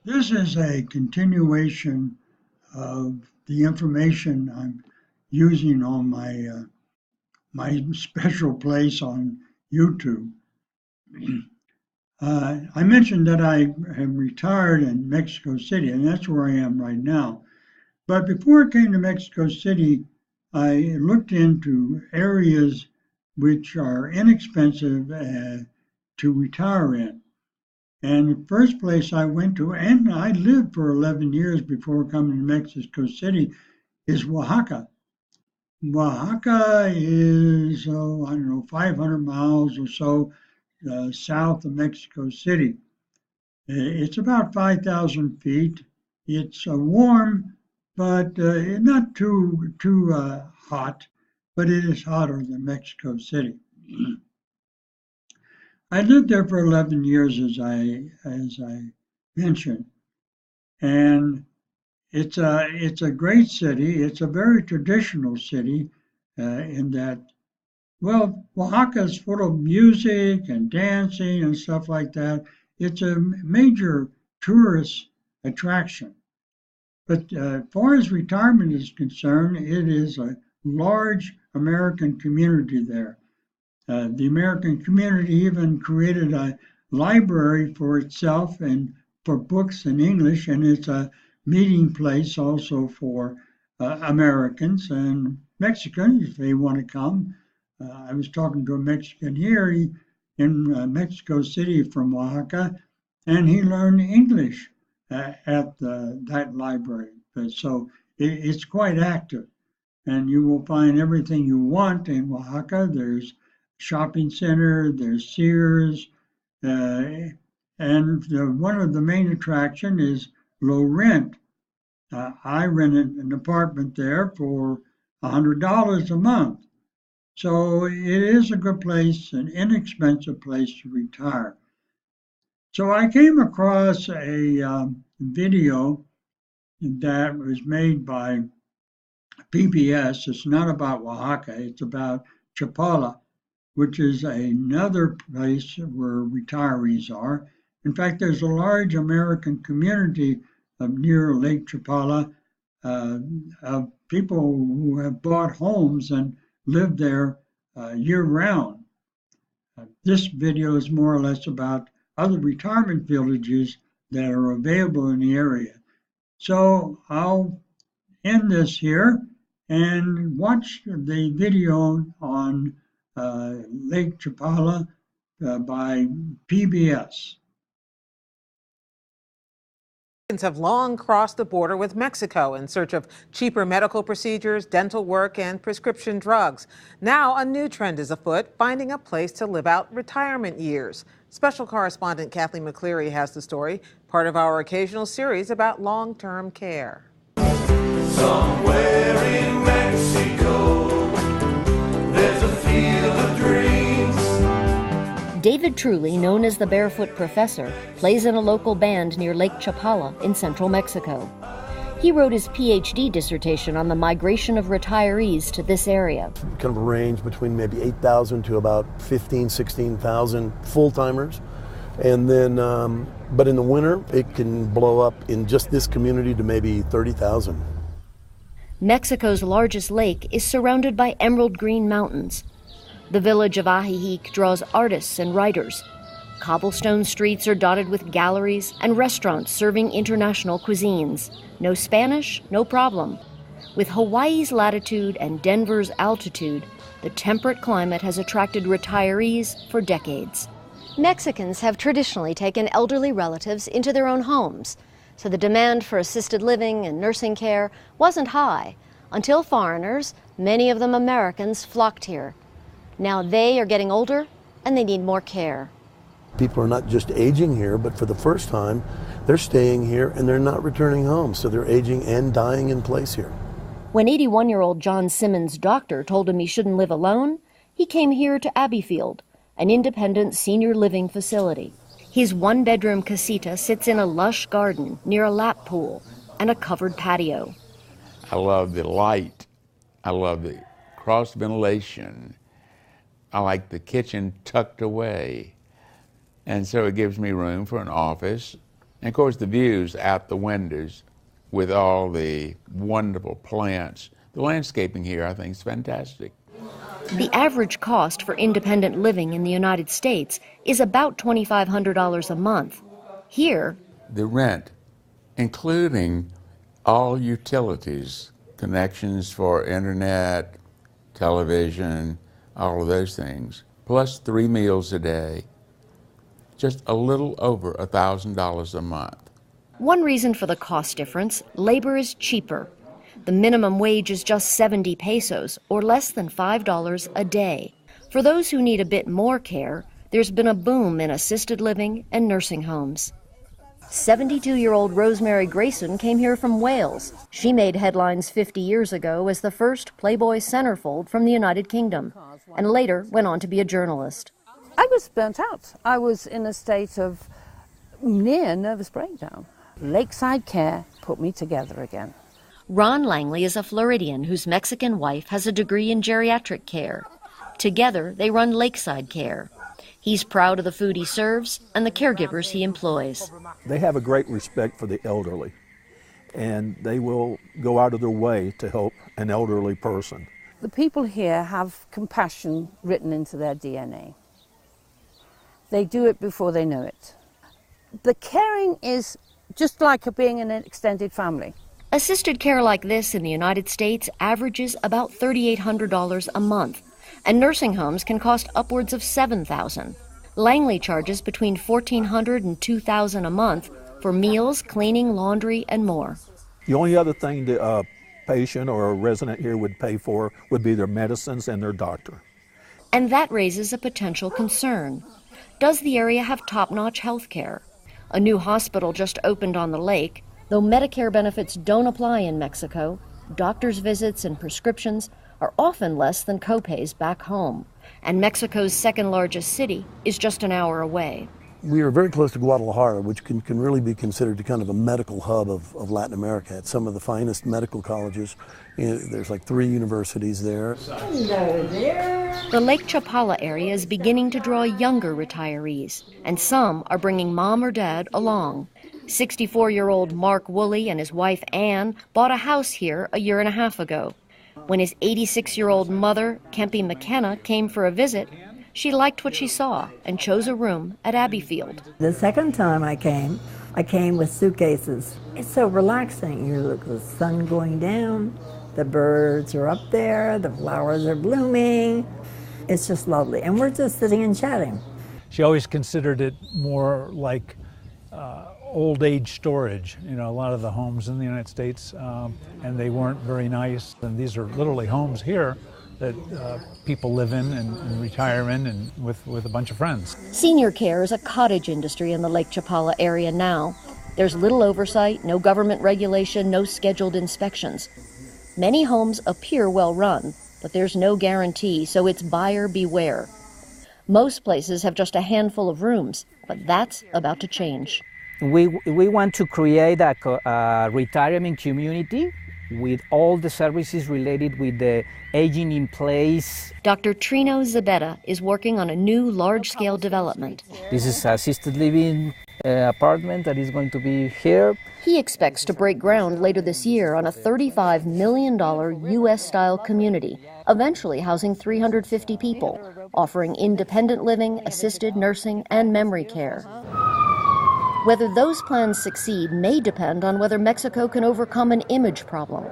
This is a continuation of the information I'm using on my special place on YouTube. I mentioned that I have retired in Mexico City, and that's where I am right now. But before I came to Mexico City, I looked into areas which are inexpensive to retire in. And the first place I went to, and I lived for 11 years before coming to Mexico City, is Oaxaca. Oaxaca is, I don't know, 500 miles or so south of Mexico City. It's about 5,000 feet. It's warm, but not too hot, but it is hotter than Mexico City. I lived there for 11 years, as I mentioned, and it's a great city. It's a very traditional city in that, well, Oaxaca is full of music and dancing and stuff like that. It's a major tourist attraction. But as far as retirement is concerned, it is a large American community there. The American community even created a library for itself and for books in English, and it's a meeting place also for Americans and Mexicans if they want to come. I was talking to a Mexican here in Mexico City from Oaxaca, and he learned English at that library. So it's quite active, and you will find everything you want in Oaxaca. There's shopping center, there's Sears, and one of the main attraction is low rent. I rented an apartment there for $100 a month. So it is a good place, an inexpensive place to retire. So I came across a video that was made by PBS. It's not about Oaxaca, it's about Chapola, which is another place where retirees are. In fact, there's a large American community near Lake Chapala of people who have bought homes and live there year round. This video is more or less about other retirement villages that are available in the area. So I'll end this here and watch the video on Lake Chapala by PBS. Have long crossed the border with Mexico in search of cheaper medical procedures, dental work, and prescription drugs. Now a new trend is afoot, finding a place to live out retirement years. Special correspondent Kathleen McCleary has the story, part of our occasional series about long-term care. Somewhere in Mexico, there's a field of dreams. David Truly, known as the Barefoot Professor, plays in a local band near Lake Chapala in central Mexico. He wrote his PhD dissertation on the migration of retirees to this area. Kind of a range between maybe 8,000 to about 15, 16,000 full-timers. And then, but in the winter, it can blow up in just this community to maybe 30,000. Mexico's largest lake is surrounded by emerald green mountains. The village of Ajijic draws artists and writers. Cobblestone streets are dotted with galleries and restaurants serving international cuisines. No Spanish, no problem. With Hawaii's latitude and Denver's altitude, the temperate climate has attracted retirees for decades. Mexicans have traditionally taken elderly relatives into their own homes, so the demand for assisted living and nursing care wasn't high until foreigners, many of them Americans, flocked here. Now they are getting older and they need more care. People are not just aging here, but for the first time, they're staying here and they're not returning home, so they're aging and dying in place here. When 81-year-old John Simmons' doctor told him he shouldn't live alone, he came here to Abbeyfield, an independent senior living facility. His one-bedroom casita sits in a lush garden near a lap pool and a covered patio. I love the light. I love the cross ventilation. I like the kitchen tucked away. And so it gives me room for an office And of course, the views out the windows with all the wonderful plants. The landscaping here, I think, is fantastic. The average cost for independent living in the United States is about $2,500 a month. Here, The rent, including all utilities, connections for internet, television, all of those things, plus 3 meals a day, just a little over $1,000 a month. one reason for the cost difference, labor is cheaper. The minimum wage is just 70 pesos, or less than $5 a day. For those who need a bit more care, there's been a boom in assisted living and nursing homes. 72-year-old Rosemary Grayson came here from Wales. She made headlines 50 years ago as the first Playboy centerfold from the United Kingdom, and later went on to be a journalist. I was burnt out. I was in a state of near nervous breakdown. Lakeside Care put me together again. Ron Langley is a Floridian whose Mexican wife has a degree in geriatric care. Together, they run Lakeside Care. He's proud of the food he serves and the caregivers he employs. They have a great respect for the elderly, and they will go out of their way to help an elderly person. The people here have compassion written into their DNA. They do it before they know it. The caring is just like being in an extended family. Assisted care like this in the United States averages about $3,800 a month, and nursing homes can cost upwards of $7,000. Langley charges between $1,400 and $2,000 a month for meals, cleaning, laundry, and more. The only other thing the patient or a resident here would pay for would be their medicines and their doctor. And that raises a potential concern. Does the area have top-notch health care? A new hospital just opened on the lake. Though Medicare benefits don't apply in Mexico, doctor's visits and prescriptions are often less than copays back home. And Mexico's second largest city is just an hour away. We are very close to Guadalajara, which can really be considered kind of a medical hub of Latin America. It's some of the finest medical colleges. There's like 3 universities there. The Lake Chapala area is beginning to draw younger retirees, and some are bringing mom or dad along. 64-year-old Mark Woolley and his wife Ann bought a house here a year and a half ago. When his 86-year-old mother, Kempi McKenna, came for a visit, she liked what she saw and chose a room at Abbeyfield. The second time I came with suitcases. It's so relaxing. You look at the sun going down, the birds are up there, the flowers are blooming. It's just lovely. And we're just sitting and chatting. She always considered it more like old age storage. You know, a lot of the homes in the United States, and they weren't very nice. And these are literally homes here that people live in and retire in and with a bunch of friends. Senior care is a cottage industry in the Lake Chapala area now. There's little oversight, no government regulation, no scheduled inspections. Many homes appear well run, but there's no guarantee, so it's buyer beware. Most places have just a handful of rooms, but that's about to change. We want to create a retirement community with all the services related with the aging in place. Dr. Trino Zabetta is working on a new large-scale development. This is an assisted living apartment that is going to be here. He expects to break ground later this year on a $35 million U.S.-style community, eventually housing 350 people, offering independent living, assisted nursing, and memory care. Whether those plans succeed may depend on whether Mexico can overcome an image problem.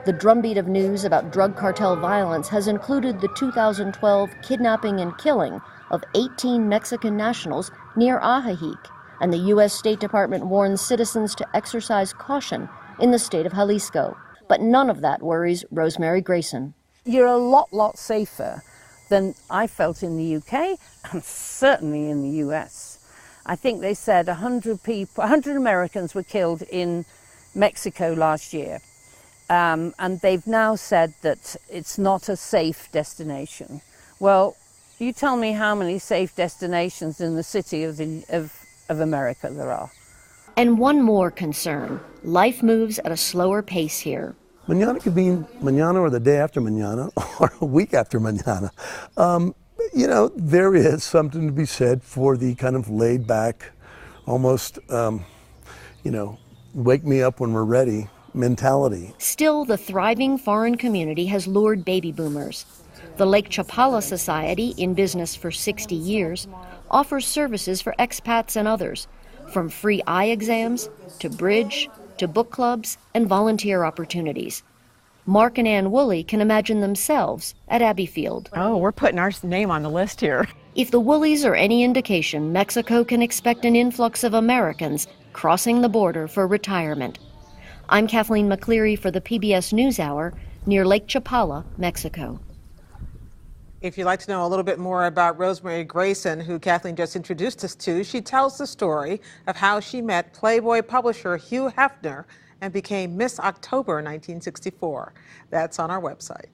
The drumbeat of news about drug cartel violence has included the 2012 kidnapping and killing of 18 Mexican nationals near Ajijic, and the U.S. State Department warns citizens to exercise caution in the state of Jalisco. But none of that worries Rosemary Grayson. You're a lot safer than I felt in the UK and certainly in the US. I think they said 100 Americans were killed in Mexico last year. And they've now said that it's not a safe destination. Well, you tell me how many safe destinations in the city of America there are. And one more concern. Life moves at a slower pace here. Mañana could be mañana or the day after mañana or a week after mañana. You know, there is something to be said for the kind of laid back, almost wake me up when we're ready mentality. Still, the thriving foreign community has lured baby boomers. The Lake Chapola Society, in business for 60 years, offers services for expats and others, from free eye exams to bridge to book clubs and volunteer opportunities. Mark and Ann Woolley can imagine themselves at Abbeyfield. Oh, we're putting our name on the list here. If the Woolies are any indication, Mexico can expect an influx of Americans crossing the border for retirement. I'm Kathleen McCleary for the PBS NewsHour near Lake Chapala, Mexico. If you'd like to know a little bit more about Rosemary Grayson, who Kathleen just introduced us to, she tells the story of how she met Playboy publisher Hugh Hefner and became Miss October 1964. That's on our website.